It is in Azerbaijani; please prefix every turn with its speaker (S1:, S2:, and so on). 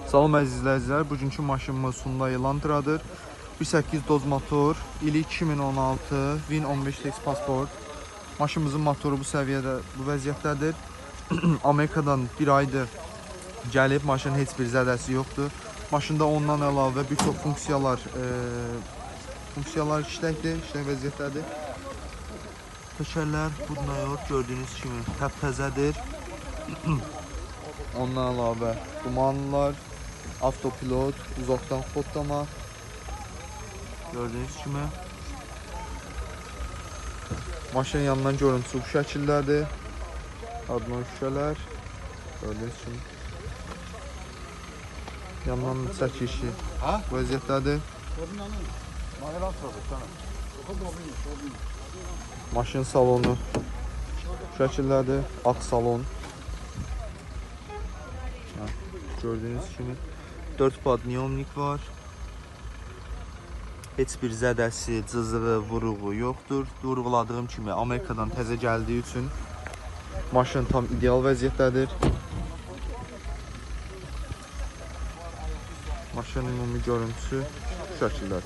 S1: Salam əziz izləyicilər, bugünkü maşınımız Hyundai Elantra'dır. 1.8 doz motor, ili 2016, VIN 15X pasport. Maşınımızın motoru bu səviyyədə, bu vəziyyətdədir. Amerikadan bir aydır gəlib, maşının heç bir zədəsi yoxdur. Maşında ondan əlavə bir çox funksiyalar işləkdir, işlək vəziyyətdədir. Təkərlər budna yox, gördüyünüz kimi təptəzədir. Ondan əlavə dumanlar, avtopilot, uzaqdan fotlama. Gördüyünüz kimi. Maşının yanından görüntüsü bu şəkildədir. Adnan şüşələr. Gördüyünüz kimi. Yandan çəkişi vəziyyətdədir. Maşın salonu bu şəkildədir. Ağ salon. Gördüyünüz kimi 4 padniyomnik var. Heç bir zədəsi, cızığı, vuruğu yoxdur. Vurğuladığım kimi Amerikadan təzə gəldiyi üçün maşın tam ideal vəziyyətdədir. Maşının ümumi görüntüsü bu şəkildə.